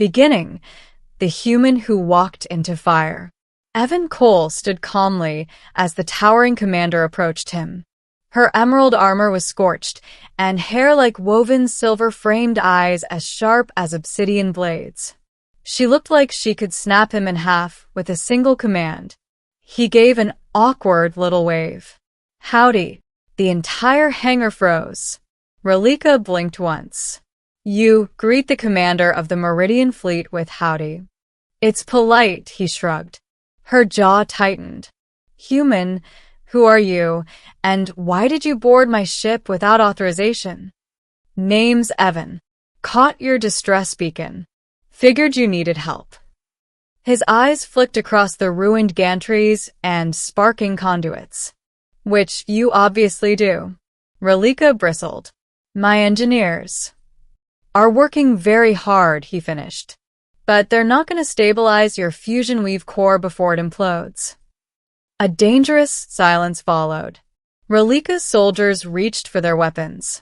Beginning, the human who walked into fire. Evan Cole stood calmly as the towering commander approached him. Her emerald armor was scorched, and hair like woven silver-framed eyes as sharp as obsidian blades. She looked like she could snap him in half with a single command. He gave an awkward little wave. "Howdy." The entire hangar froze. Relika blinked once. "You greet the commander of the Meridian Fleet with howdy." "It's polite," he shrugged. Her jaw tightened. "Human, who are you, and why did you board my ship without authorization?" "Name's Evan. Caught your distress beacon. Figured you needed help." His eyes flicked across the ruined gantries and sparking conduits. "Which you obviously do." Relika bristled. "My engineers are working very hard," he finished. "But they're not going to stabilize your fusion weave core before it implodes." A dangerous silence followed. Relika's soldiers reached for their weapons.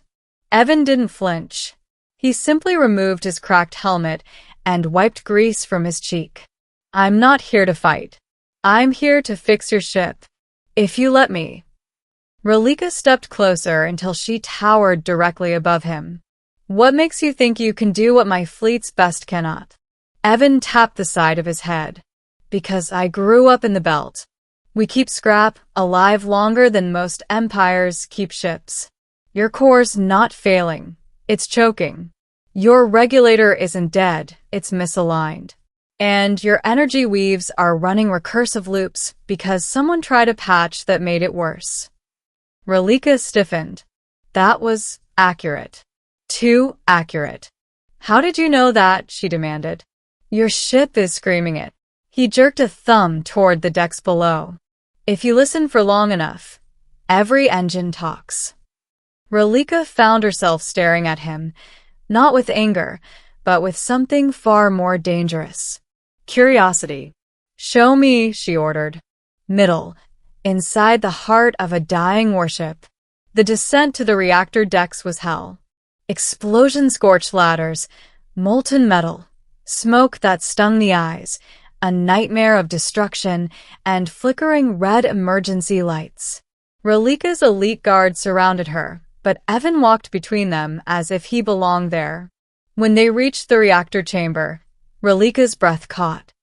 Evan didn't flinch. He simply removed his cracked helmet and wiped grease from his cheek. "I'm not here to fight. I'm here to fix your ship. If you let me." Relika stepped closer until she towered directly above him. "What makes you think you can do what my fleet's best cannot?" Evan tapped the side of his head. "Because I grew up in the belt. We keep scrap alive longer than most empires keep ships. Your core's not failing. It's choking. Your regulator isn't dead. It's misaligned. And your energy weaves are running recursive loops because someone tried a patch that made it worse." Relika stiffened. That was accurate. Too accurate. "How did you know that?" she demanded. "Your ship is screaming it." He jerked a thumb toward the decks below. "If you listen for long enough, every engine talks." Relika found herself staring at him, not with anger, but with something far more dangerous. Curiosity. "Show me," she ordered. Middle, inside the heart of a dying warship. The descent to the reactor decks was hell. Explosion-scorched ladders, molten metal, smoke that stung the eyes, a nightmare of destruction, and flickering red emergency lights. Relika's elite guards surrounded her, but Evan walked between them as if he belonged there. When they reached the reactor chamber, Relika's breath caught.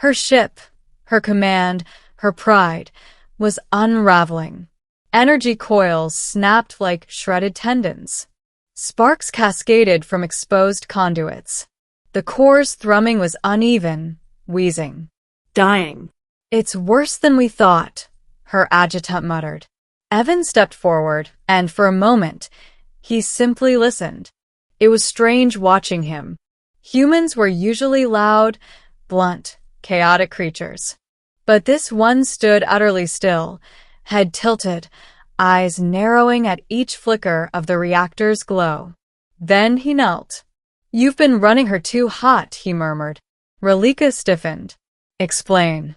Her ship, her command, her pride, was unraveling. Energy coils snapped like shredded tendons. Sparks cascaded from exposed conduits. The core's thrumming was uneven, wheezing. "Dying." "It's worse than we thought," her adjutant muttered. Evan stepped forward, and for a moment, he simply listened. It was strange watching him. Humans were usually loud, blunt, chaotic creatures. But this one stood utterly still, head tilted, eyes narrowing at each flicker of the reactor's glow. Then he knelt. "You've been running her too hot," he murmured. Relika stiffened. "Explain."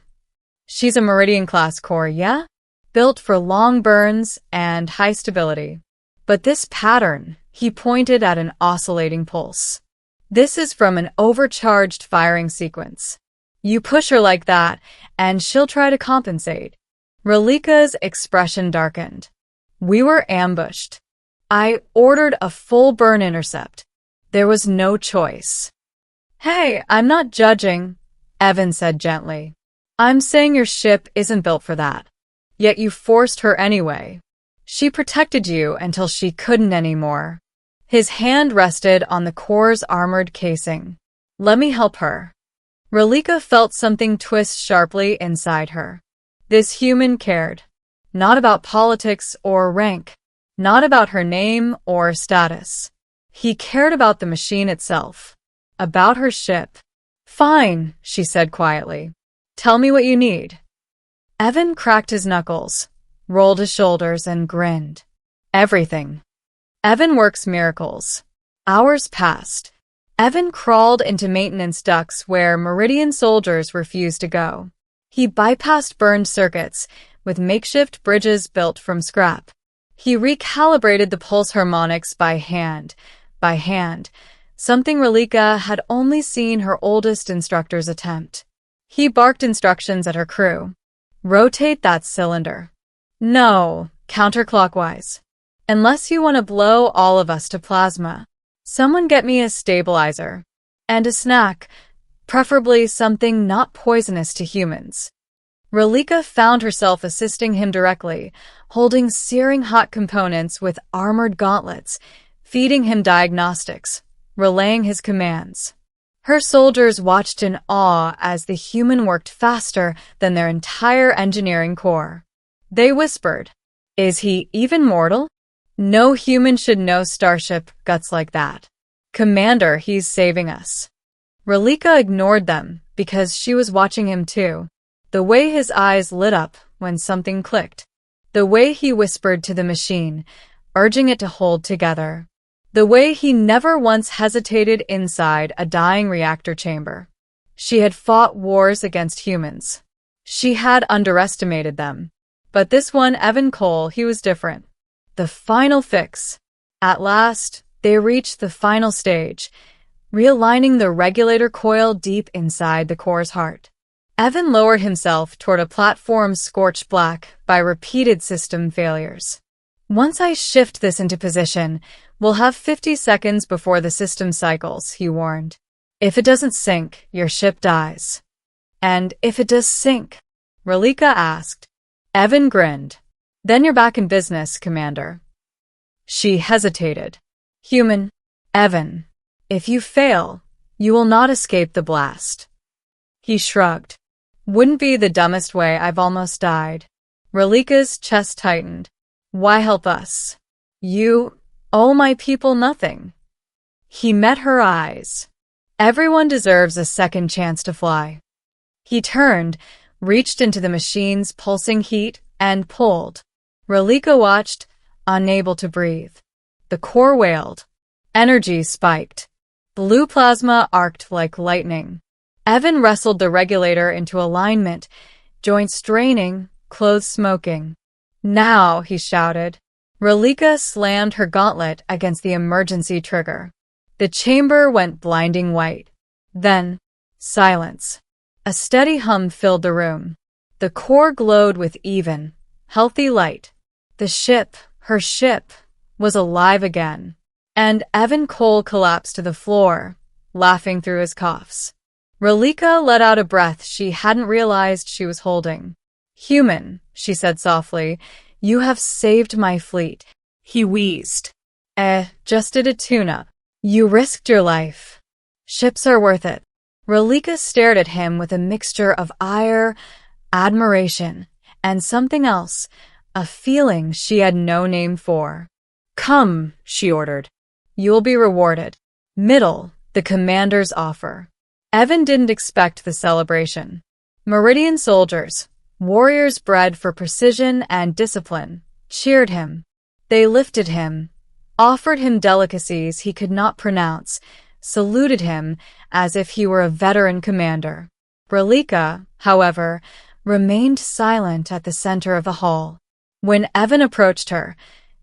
"She's a Meridian-class core, yeah? Built for long burns and high stability. But this pattern," he pointed at an oscillating pulse. "This is from an overcharged firing sequence. You push her like that, and she'll try to compensate." Relika's expression darkened. "We were ambushed. I ordered a full burn intercept. There was no choice." "Hey, I'm not judging," Evan said gently. "I'm saying your ship isn't built for that. Yet you forced her anyway. She protected you until she couldn't anymore." His hand rested on the core's armored casing. "Let me help her." Relika felt something twist sharply inside her. This human cared. Not about politics or rank. Not about her name or status. He cared about the machine itself. About her ship. "Fine," she said quietly. "Tell me what you need." Evan cracked his knuckles, rolled his shoulders, and grinned. "Everything." Evan works miracles. Hours passed. Evan crawled into maintenance ducts where Meridian soldiers refused to go. He bypassed burned circuits with makeshift bridges built from scrap. He recalibrated the pulse harmonics by hand, something Relika had only seen her oldest instructors attempt. He barked instructions at her crew. Rotate that cylinder. No, counterclockwise. Unless you want to blow all of us to plasma. Someone get me a stabilizer. And a snack, preferably something not poisonous to humans. Relika found herself assisting him directly, holding searing hot components with armored gauntlets, feeding him diagnostics, relaying his commands. Her soldiers watched in awe as the human worked faster than their entire engineering corps. They whispered, "Is he even mortal? No human should know starship guts like that. Commander, he's saving us." Relika ignored them because she was watching him too. The way his eyes lit up when something clicked. The way he whispered to the machine, urging it to hold together. The way he never once hesitated inside a dying reactor chamber. She had fought wars against humans. She had underestimated them. But this one, Evan Cole, he was different. The final fix. At last, they reached the final stage, realigning the regulator coil deep inside the core's heart. Evan lowered himself toward a platform scorched black by repeated system failures. "Once I shift this into position, we'll have 50 seconds before the system cycles," he warned. "If it doesn't sync, your ship dies." "And if it does sync?" Relika asked. Evan grinned. "Then you're back in business, Commander." She hesitated. "Human, Evan, if you fail, you will not escape the blast." He shrugged. "Wouldn't be the dumbest way. I've almost died." Relika's chest tightened. "Why help us? You owe my people nothing." He met her eyes. "Everyone deserves a second chance to fly." He turned, reached into the machine's pulsing heat, and pulled. Relika watched, unable to breathe. The core wailed. Energy spiked. Blue plasma arced like lightning. Evan wrestled the regulator into alignment, joints straining, clothes smoking. "Now," he shouted. Relika slammed her gauntlet against the emergency trigger. The chamber went blinding white. Then, silence. A steady hum filled the room. The core glowed with even, healthy light. The ship, her ship, was alive again. And Evan Cole collapsed to the floor, laughing through his coughs. Relika let out a breath she hadn't realized she was holding. "Human," she said softly, "you have saved my fleet." He wheezed. Just did a tune-up. You risked your life. Ships are worth it." Relika stared at him with a mixture of ire, admiration, and something else, a feeling she had no name for. "Come," she ordered. "You'll be rewarded." Middle, the commander's offer. Evan didn't expect the celebration. Meridian soldiers, warriors bred for precision and discipline, cheered him. They lifted him, offered him delicacies he could not pronounce, saluted him as if he were a veteran commander. Relika, however, remained silent at the center of the hall. When Evan approached her,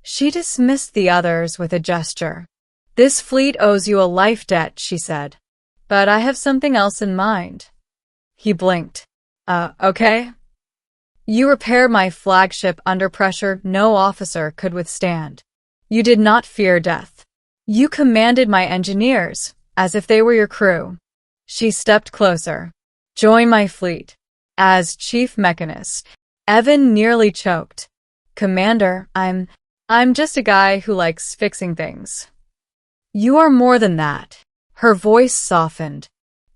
she dismissed the others with a gesture. "This fleet owes you a life debt," she said. "But I have something else in mind." He blinked. Okay? "You repaired my flagship under pressure no officer could withstand. You did not fear death. You commanded my engineers, as if they were your crew." She stepped closer. "Join my fleet." As chief mechanist, Evan nearly choked. "Commander, I'm just a guy who likes fixing things." "You are more than that." Her voice softened.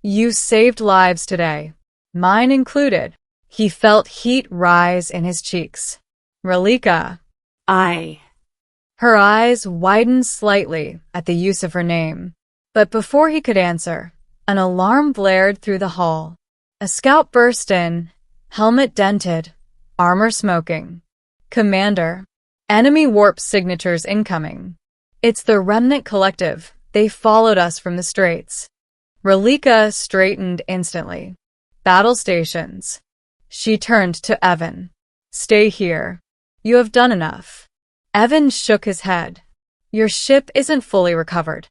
"You saved lives today. Mine included." He felt heat rise in his cheeks. "Relika." Her eyes widened slightly at the use of her name. But before he could answer, an alarm blared through the hall. A scout burst in, helmet dented, armor smoking. "Commander, enemy warp signatures incoming. It's the Remnant Collective. They followed us from the Straits." Relika straightened instantly. "Battle stations." She turned to Evan. "Stay here. You have done enough." Evan shook his head. "Your ship isn't fully recovered.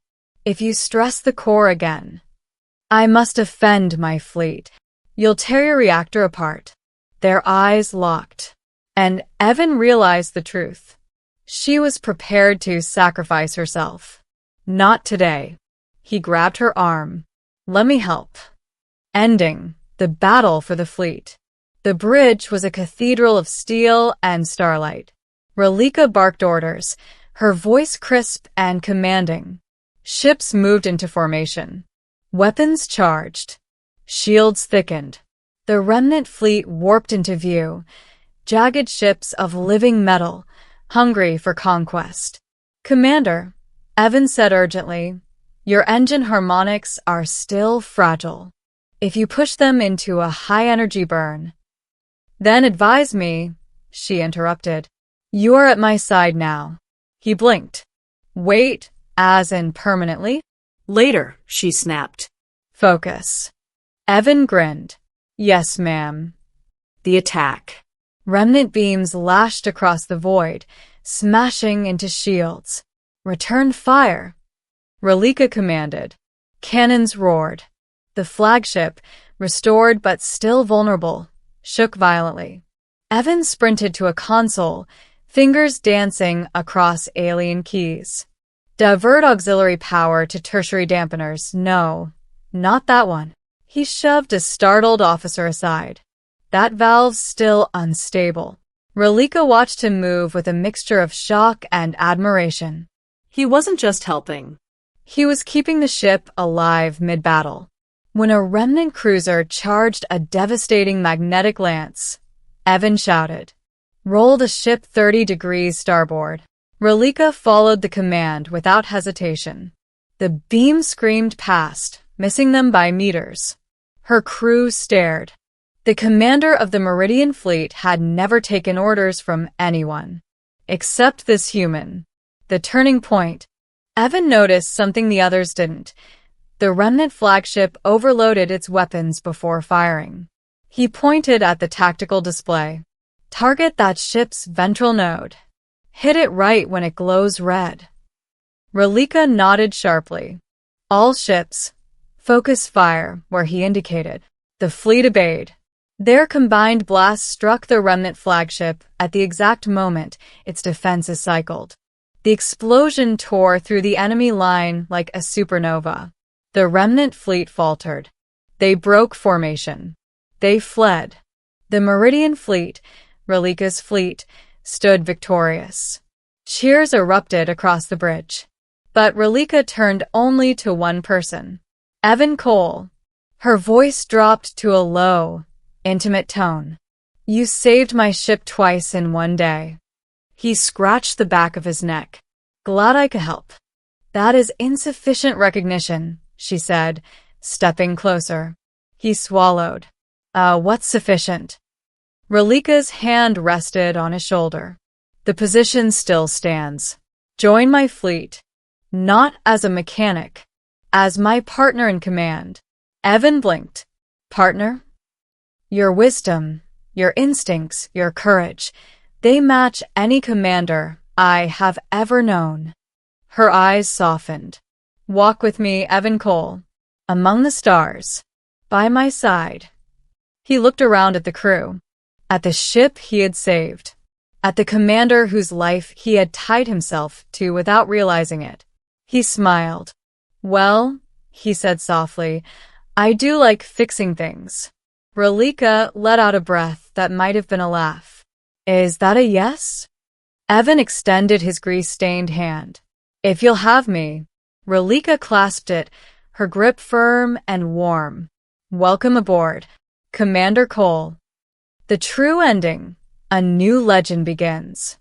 If you stress the core again, I must offend my fleet. You'll tear your reactor apart. Their eyes locked, and Evan realized the truth. She was prepared to sacrifice herself. Not today. He grabbed her arm. Let me help. Ending the battle for the fleet. The bridge was a cathedral of steel and starlight. Relika barked orders, her voice crisp and commanding. Ships moved into formation. Weapons charged. Shields thickened. The remnant fleet warped into view, jagged ships of living metal, hungry for conquest. Commander, Evan said urgently, your engine harmonics are still fragile. If you push them into a high-energy burn, then advise me, she interrupted. You are at my side now. He blinked. Wait, as in permanently? Later, she snapped. Focus. Evan grinned. Yes, ma'am. The attack. Remnant beams lashed across the void, smashing into shields. Return fire. Relika commanded. Cannons roared. The flagship, restored but still vulnerable, shook violently. Evan sprinted to a console, fingers dancing across alien keys. Divert auxiliary power to tertiary dampeners. No, not that one. He shoved a startled officer aside. That valve's still unstable. Relika watched him move with a mixture of shock and admiration. He wasn't just helping. He was keeping the ship alive mid-battle. When a remnant cruiser charged a devastating magnetic lance, Evan shouted, "Roll the ship 30 degrees starboard." Relika followed the command without hesitation. The beam screamed past, missing them by meters. Her crew stared. The commander of the Meridian Fleet had never taken orders from anyone, except this human. The turning point. Evan noticed something the others didn't. The remnant flagship overloaded its weapons before firing. He pointed at the tactical display. Target that ship's ventral node. Hit it right when it glows red. Relika nodded sharply. All ships, focus fire where he indicated. The fleet obeyed. Their combined blast struck the remnant flagship at the exact moment its defenses cycled. The explosion tore through the enemy line like a supernova. The remnant fleet faltered. They broke formation. They fled. The Meridian Fleet, Relika's fleet, stood victorious. Cheers erupted across the bridge. But Relika turned only to one person. Evan Cole. Her voice dropped to a low, intimate tone. You saved my ship twice in one day. He scratched the back of his neck. Glad I could help. That is insufficient recognition, she said, stepping closer. He swallowed. What's sufficient? Relika's hand rested on his shoulder. The position still stands. Join my fleet. Not as a mechanic. As my partner in command. Evan blinked. Partner? Your wisdom, your instincts, your courage, they match any commander I have ever known. Her eyes softened. Walk with me, Evan Cole. Among the stars. By my side. He looked around at the crew. At the ship he had saved. At the commander whose life he had tied himself to without realizing it. He smiled. Well, he said softly, I do like fixing things. Relika let out a breath that might have been a laugh. Is that a yes? Evan extended his grease-stained hand. If you'll have me. Relika clasped it, her grip firm and warm. Welcome aboard, Commander Cole. The true ending. A new legend begins.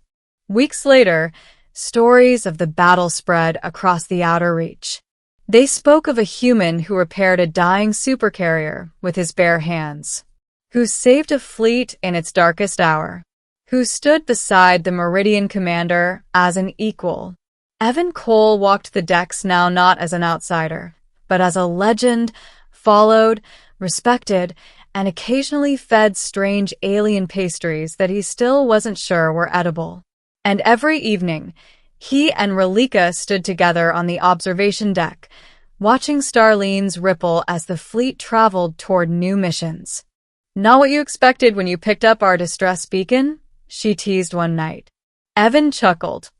Weeks later, stories of the battle spread across the outer reach. They spoke of a human who repaired a dying supercarrier with his bare hands, who saved a fleet in its darkest hour, who stood beside the Meridian commander as an equal. Evan Cole walked the decks now not as an outsider, but as a legend, followed, respected, and occasionally fed strange alien pastries that he still wasn't sure were edible. And every evening, He and Relika stood together on the observation deck, watching starlines ripple as the fleet traveled toward new missions. "Not what you expected when you picked up our distress beacon?" she teased one night. Evan chuckled.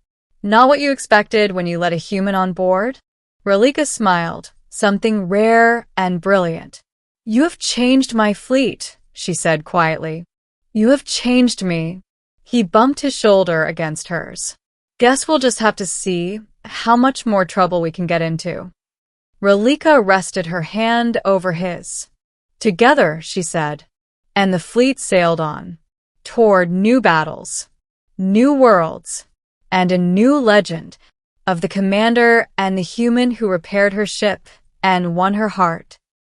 "Not what you expected when you let a human on board?" Relika smiled, something rare and brilliant. "You have changed my fleet," she said quietly. "You have changed me." He bumped his shoulder against hers. "Guess we'll just have to see how much more trouble we can get into." Relika rested her hand over his. "Together," she said, and the fleet sailed on, toward new battles, new worlds, and a new legend of the commander and the human who repaired her ship and won her heart.